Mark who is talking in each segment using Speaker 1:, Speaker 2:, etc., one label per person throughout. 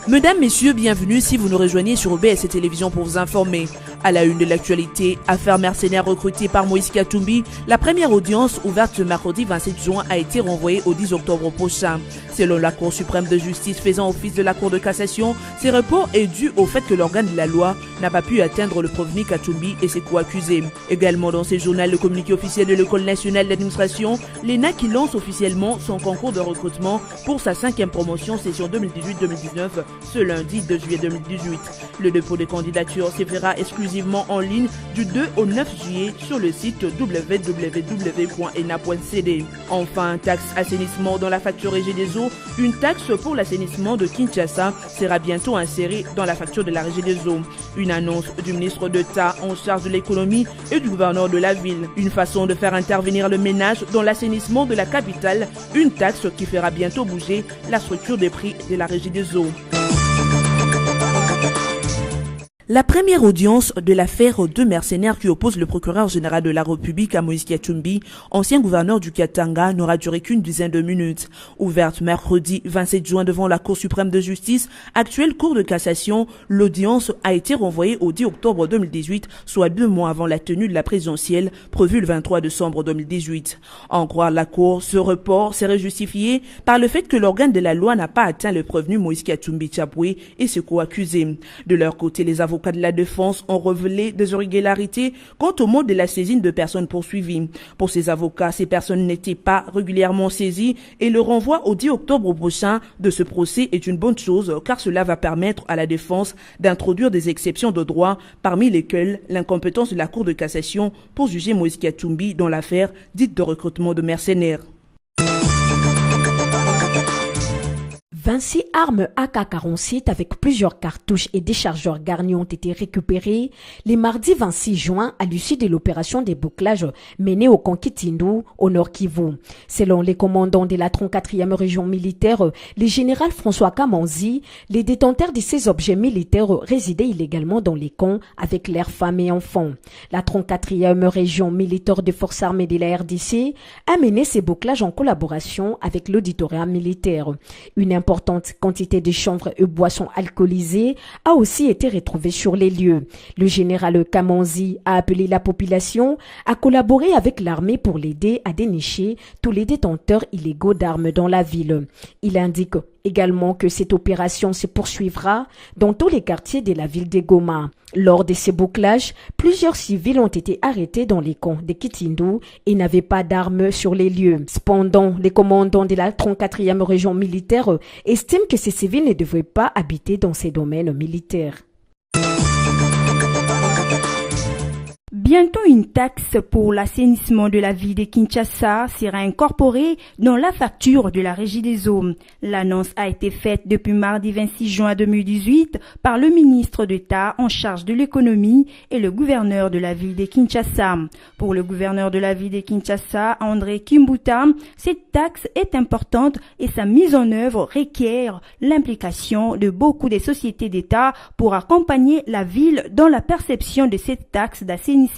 Speaker 1: Mesdames, Messieurs, bienvenue si vous nous rejoignez sur OBS Télévision pour vous informer. À la une de l'actualité, affaire mercenaire recrutée par Moïse Katumbi, la première audience ouverte ce mercredi 27 juin a été renvoyée au 10 octobre prochain. Selon la Cour suprême de justice faisant office de la Cour de cassation, ce report est dû au fait que l'organe de la loi n'a pas pu atteindre le prévenu Katumbi et ses co-accusés. Également dans ce journal, le communiqué officiel de l'École nationale d'administration, l'ENA qui lance officiellement son concours de recrutement pour sa 5e promotion session 2018-2019 ce lundi 2 juillet 2018. Le dépôt de candidature se fera exclusivement en ligne du 2 au 9 juillet sur le site www.ena.cd. Enfin, taxe assainissement dans la facture Régie des eaux. Une taxe pour l'assainissement de Kinshasa sera bientôt insérée dans la facture de la Régie des eaux. Une annonce du ministre d'État en charge de l'économie et du gouverneur de la ville. Une façon de faire intervenir le ménage dans l'assainissement de la capitale. Une taxe qui fera bientôt bouger la structure des prix de la Régie des eaux. La première audience de l'affaire deux mercenaires qui opposent le procureur général de la République à Moïse Katumbi, ancien gouverneur du Katanga, n'aura duré qu'une dizaine de minutes. Ouverte mercredi 27 juin devant la Cour suprême de justice, actuelle Cour de cassation, l'audience a été renvoyée au 10 octobre 2018, soit 2 mois avant la tenue de la présidentielle prévue le 23 décembre 2018. En croire la Cour, ce report serait justifié par le fait que l'organe de la loi n'a pas atteint le prévenu Moïse Katumbi Tchaboué et ses co-accusés. De leur côté, les avocats de la défense ont révélé des irrégularités quant au mode de la saisine de personnes poursuivies. Pour ces avocats, ces personnes n'étaient pas régulièrement saisies et le renvoi au 10 octobre prochain de ce procès est une bonne chose car cela va permettre à la défense d'introduire des exceptions de droit, parmi lesquelles l'incompétence de la Cour de cassation pour juger Moïse Katumbi dans l'affaire dite de recrutement de mercenaires.
Speaker 2: 26 armes AK-47 avec plusieurs cartouches et déchargeurs garnis ont été récupérées les mardis 26 juin à l'issue de l'opération des bouclages menée au Konkitindu, au Nord Kivu. Selon les commandants de la 34e région militaire, le général François Kamanzi, les détenteurs de ces objets militaires résidaient illégalement dans les camps avec leurs femmes et enfants. La 34e région militaire des forces armées de la RDC a mené ces bouclages en collaboration avec l'auditorat militaire. Une importante quantité de chanvre et boissons alcoolisées a aussi été retrouvée sur les lieux. Le général Kamanzi a appelé la population à collaborer avec l'armée pour l'aider à dénicher tous les détenteurs illégaux d'armes dans la ville. Il indique également que cette opération se poursuivra dans tous les quartiers de la ville de Goma. Lors de ces bouclages, plusieurs civils ont été arrêtés dans les camps de Kitindu et n'avaient pas d'armes sur les lieux. Cependant, les commandants de la 34e région militaire estiment que ces civils ne devraient pas habiter dans ces domaines militaires.
Speaker 3: Bientôt, une taxe pour l'assainissement de la ville de Kinshasa sera incorporée dans la facture de la Régie des eaux. L'annonce a été faite depuis mardi 26 juin 2018 par le ministre d'État en charge de l'économie et le gouverneur de la ville de Kinshasa. Pour le gouverneur de la ville de Kinshasa, André Kimbuta, cette taxe est importante et sa mise en œuvre requiert l'implication de beaucoup de sociétés d'État pour accompagner la ville dans la perception de cette taxe d'assainissement.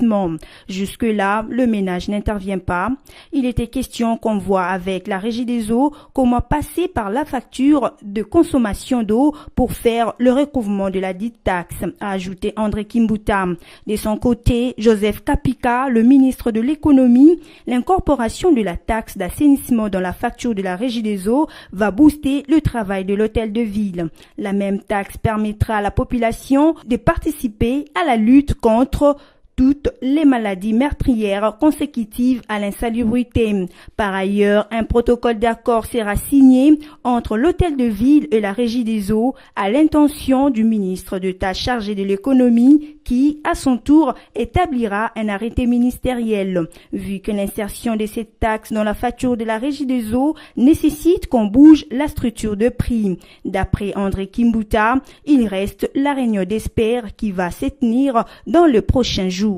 Speaker 3: Jusque-là, le ménage n'intervient pas. Il était question qu'on voit avec la Régie des eaux comment passer par la facture de consommation d'eau pour faire le recouvrement de la dite taxe, a ajouté André Kimbuta. De son côté, Joseph Kapika, le ministre de l'économie, l'incorporation de la taxe d'assainissement dans la facture de la Régie des eaux va booster le travail de l'hôtel de ville. La même taxe permettra à la population de participer à la lutte contre toutes les maladies meurtrières consécutives à l'insalubrité. Par ailleurs, un protocole d'accord sera signé entre l'hôtel de ville et la Régie des eaux à l'intention du ministre d'État chargé de l'économie qui, à son tour, établira un arrêté ministériel. Vu que l'insertion de cette taxe dans la facture de la Régie des eaux nécessite qu'on bouge la structure de prix. D'après André Kimbuta, il reste la réunion d'experts qui va se tenir dans le prochain jour.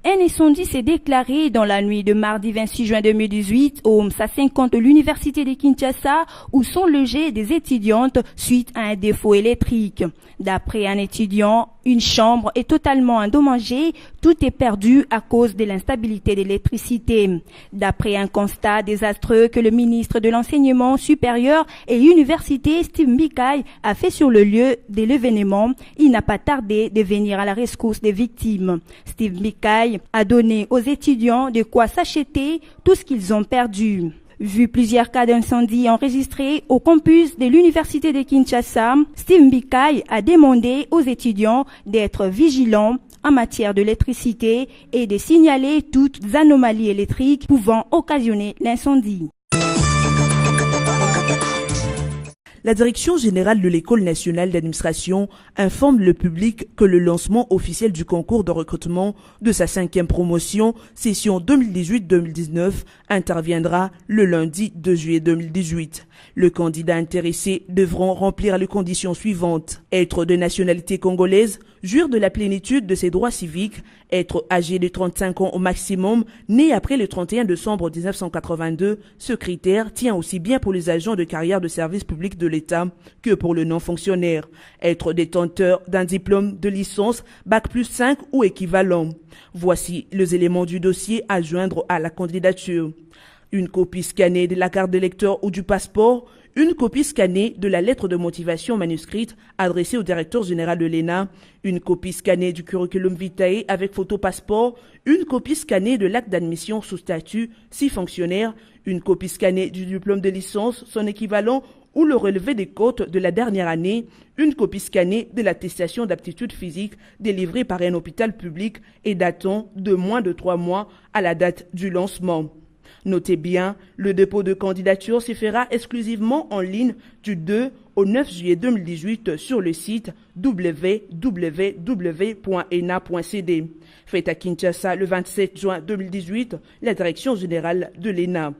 Speaker 3: Un incendie s'est déclaré dans la nuit de mardi 26 juin 2018 au MSA 50 de l'université de Kinshasa où sont logées des étudiantes suite à un défaut électrique. D'après un étudiant, Une chambre est totalement endommagée, tout est perdu à cause de l'instabilité de l'électricité. D'après un constat désastreux que le ministre de l'Enseignement supérieur et université, Steve Mbikai, a fait sur le lieu de l'événement, il n'a pas tardé de venir à la rescousse des victimes. Steve Mbikai a donné aux étudiants de quoi s'acheter tout ce qu'ils ont perdu. Vu plusieurs cas d'incendie enregistrés au campus de l'université de Kinshasa, Steve Mbikai a demandé aux étudiants d'être vigilants en matière d'électricité et de signaler toutes anomalies électriques pouvant occasionner l'incendie.
Speaker 1: La Direction générale de l'École nationale d'administration informe le public que le lancement officiel du concours de recrutement de sa 5e promotion, session 2018-2019, interviendra le lundi 2 juillet 2018. Le candidat intéressé devront remplir les conditions suivantes: être de nationalité congolaise, jouir de la plénitude de ses droits civiques, être âgé de 35 ans au maximum, né après le 31 décembre 1982. Ce critère tient aussi bien pour les agents de carrière de service public de l'État que pour le non-fonctionnaire. Être détenteur d'un diplôme de licence Bac+5 ou équivalent. Voici les éléments du dossier à joindre à la candidature: une copie scannée de la carte d'électeur ou du passeport, une copie scannée de la lettre de motivation manuscrite adressée au directeur général de l'ENA, une copie scannée du curriculum vitae avec photo passeport, une copie scannée de l'acte d'admission sous statut si fonctionnaire, une copie scannée du diplôme de licence, son équivalent ou le relevé des cotes de la dernière année, une copie scannée de l'attestation d'aptitude physique délivrée par un hôpital public et datant de moins de 3 mois à la date du lancement. Notez bien, le dépôt de candidature se fera exclusivement en ligne du 2 au 9 juillet 2018 sur le site www.ena.cd. Fait à Kinshasa le 27 juin 2018, la Direction générale de l'ENA.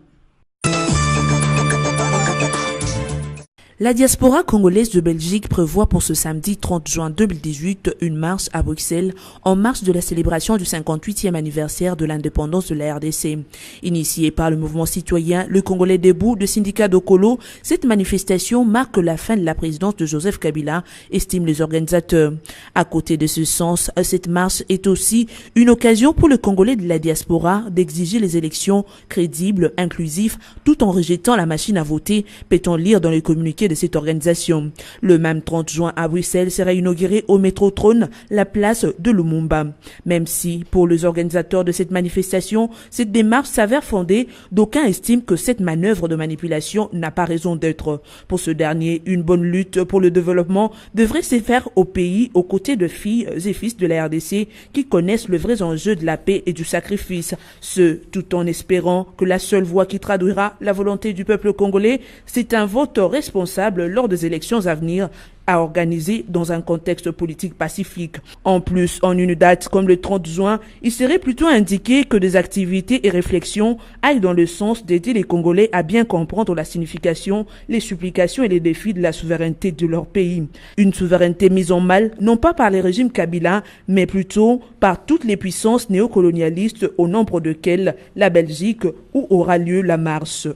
Speaker 1: La diaspora congolaise de Belgique prévoit pour ce samedi 30 juin 2018 une marche à Bruxelles en marge de la célébration du 58e anniversaire de l'indépendance de la RDC. Initiée par le mouvement citoyen Le Congolais debout de syndicat d'Okolo, cette manifestation marque la fin de la présidence de Joseph Kabila, estiment les organisateurs. À côté de ce sens, cette marche est aussi une occasion pour le Congolais de la diaspora d'exiger les élections crédibles, inclusives, tout en rejetant la machine à voter, peut-on lire dans les communiqués de cette organisation. Le même 30 juin à Bruxelles sera inauguré au métro Trône la place de Lumumba. Même si, pour les organisateurs de cette manifestation, cette démarche s'avère fondée, d'aucuns estiment que cette manœuvre de manipulation n'a pas raison d'être. Pour ce dernier, une bonne lutte pour le développement devrait se faire au pays aux côtés de filles et fils de la RDC qui connaissent le vrai enjeu de la paix et du sacrifice. Ce, tout en espérant que la seule voie qui traduira la volonté du peuple congolais, c'est un vote responsable lors des élections à venir à organiser dans un contexte politique pacifique. En plus, en une date comme le 30 juin, il serait plutôt indiqué que des activités et réflexions aillent dans le sens d'aider les Congolais à bien comprendre la signification, les supplications et les défis de la souveraineté de leur pays. Une souveraineté mise en mal, non pas par les régimes Kabila, mais plutôt par toutes les puissances néocolonialistes au nombre desquelles la Belgique, où aura lieu la marche.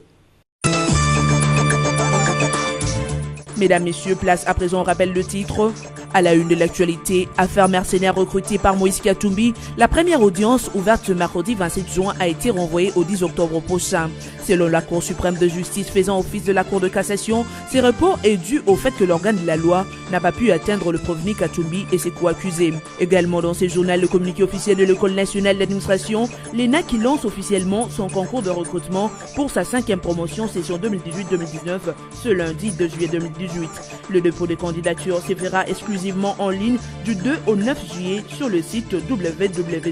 Speaker 1: Mesdames, Messieurs, place à présent, on rappelle le titre. À la une de l'actualité, affaire mercenaire recrutée par Moïse Katumbi, la première audience ouverte ce mercredi 27 juin a été renvoyée au 10 octobre prochain. Selon la Cour suprême de justice faisant office de la Cour de cassation, ce report est dû au fait que l'organe de la loi n'a pas pu atteindre le prévenu Katumbi et ses co-accusés. Également dans ce journal, le communiqué officiel de l'École nationale d'administration, l'ENA qui lance officiellement son concours de recrutement pour sa 5e promotion session 2018-2019 ce lundi 2 juillet 2018. Le dépôt des candidatures se fera exclusivement en ligne du 2 au 9 juillet sur le site www.ena.cd.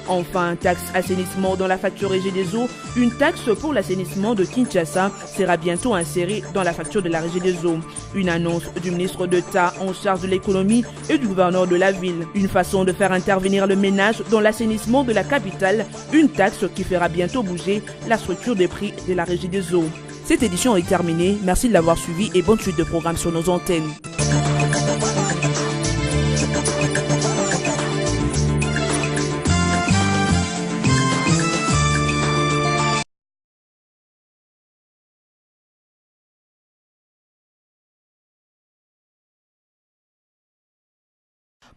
Speaker 1: Enfin, taxe assainissement dans la facture Régie des eaux. Une taxe pour l'assainissement de Kinshasa sera bientôt insérée dans la facture de la Régie des eaux. Une annonce du ministre d'État en charge de l'économie et du gouverneur de la ville. Une façon de faire intervenir le ménage dans l'assainissement de la capitale. Une taxe qui fera bientôt bouger la structure des prix de la Régie des eaux. Cette édition est terminée. Merci de l'avoir suivi et bonne suite de programmes sur nos antennes.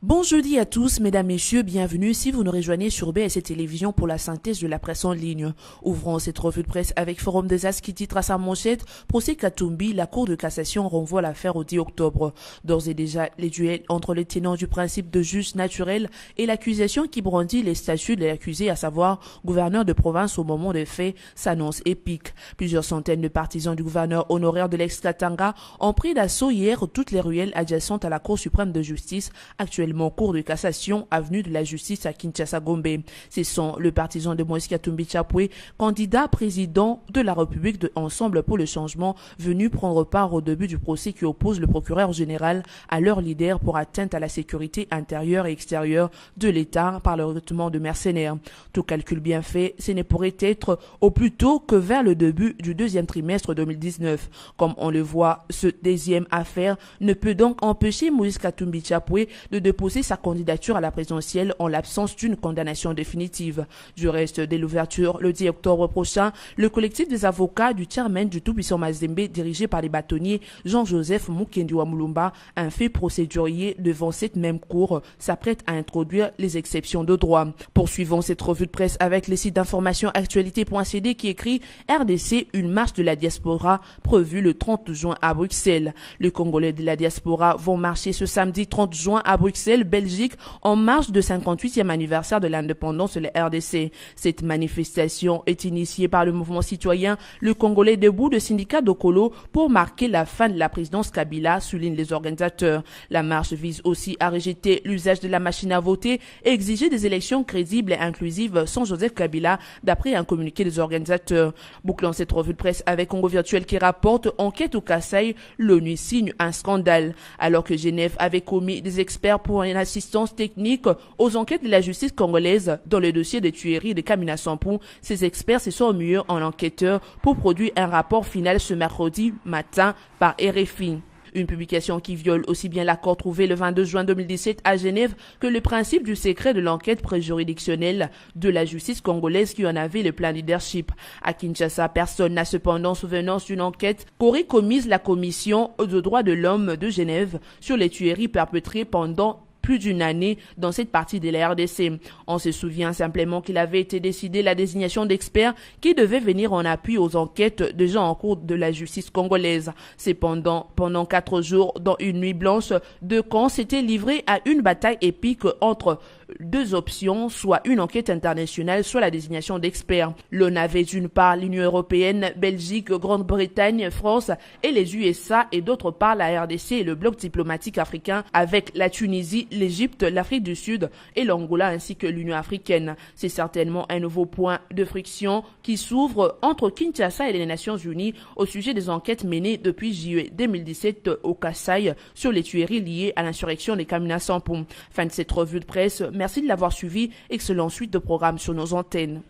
Speaker 1: Bon jeudi à tous, mesdames, messieurs, bienvenue si vous nous rejoignez sur BSC Télévision pour la synthèse de la presse en ligne. Ouvrons cette revue de presse avec Forum des As qui titre à sa manchette « Procès Katumbi, la Cour de cassation renvoie l'affaire au 10 octobre ». D'ores et déjà, les duels entre les tenants du principe de juge naturel et l'accusation qui brandit les statuts de l'accusé, à savoir gouverneur de province au moment des faits, s'annonce épique. Plusieurs centaines de partisans du gouverneur honoraire de l'ex-Katanga ont pris d'assaut hier toutes les ruelles adjacentes à la Cour suprême de justice, actuellement cours de cassation, avenue de la justice à Kinshasa-Gombe. Ce sont le partisan de Moïse Katumbi Chapwe, candidat président de la République de Ensemble pour le changement, venu prendre part au début du procès qui oppose le procureur général à leur leader pour atteinte à la sécurité intérieure et extérieure de l'État par le recrutement de mercenaires. Tout calcul bien fait, ce ne pourrait être au plus tôt que vers le début du deuxième trimestre 2019. Comme on le voit, ce deuxième affaire ne peut donc empêcher Moïse Katumbi Chapwe de déposer sa candidature à la présidentielle en l'absence d'une condamnation définitive. Du reste, dès l'ouverture, le 10 octobre prochain, le collectif des avocats du chairman du tout-puissant Mazembe, dirigé par les bâtonniers Jean-Joseph Mukendi Wamulumba, un fait procédurier devant cette même cour, s'apprête à introduire les exceptions de droit. Poursuivons cette revue de presse avec les sites d'information actualité.cd qui écrit RDC, une marche de la diaspora prévue le 30 juin à Bruxelles. Les Congolais de la diaspora vont marcher ce samedi 30 juin à Bruxelles, Belgique, en marge de 58e anniversaire de l'indépendance de la RDC. Cette manifestation est initiée par le mouvement citoyen Le Congolais debout de syndicat d'Okolo pour marquer la fin de la présidence Kabila, soulignent les organisateurs. La marche vise aussi à rejeter l'usage de la machine à voter et exiger des élections crédibles et inclusives sans Joseph Kabila, d'après un communiqué des organisateurs. Bouclant cette revue de presse avec Congo Virtuel qui rapporte enquête au Kasaï, l'ONU signe un scandale. Alors que Genève avait commis des experts pour une assistance technique aux enquêtes de la justice congolaise dans le dossier des tueries de Kamina Sampou, ces experts se sont mués en enquêteurs pour produire un rapport final ce mercredi matin par RFI. Une publication qui viole aussi bien l'accord trouvé le 22 juin 2017 à Genève que le principe du secret de l'enquête préjuridictionnelle de la justice congolaise qui en avait le plein leadership. À Kinshasa, personne n'a cependant souvenance d'une enquête qu'aurait commise la Commission de droits de l'homme de Genève sur les tueries perpétrées pendant plus d'une année dans cette partie de la RDC. On se souvient simplement qu'il avait été décidé la désignation d'experts qui devaient venir en appui aux enquêtes déjà en cours de la justice congolaise. Cependant, pendant 4 jours, dans une nuit blanche, deux camps s'étaient livrés à une bataille épique entre deux options, soit une enquête internationale, soit la désignation d'experts. L'on avait d'une part l'Union européenne, Belgique, Grande-Bretagne, France et les USA, et d'autre part la RDC et le bloc diplomatique africain avec la Tunisie, l'Égypte, l'Afrique du Sud et l'Angola ainsi que l'Union africaine. C'est certainement un nouveau point de friction qui s'ouvre entre Kinshasa et les Nations Unies au sujet des enquêtes menées depuis juillet 2017 au Kasaï sur les tueries liées à l'insurrection des Kamina Sampou. Fin de cette revue de presse. Merci de l'avoir suivi. Excellente suite de programmes sur nos antennes.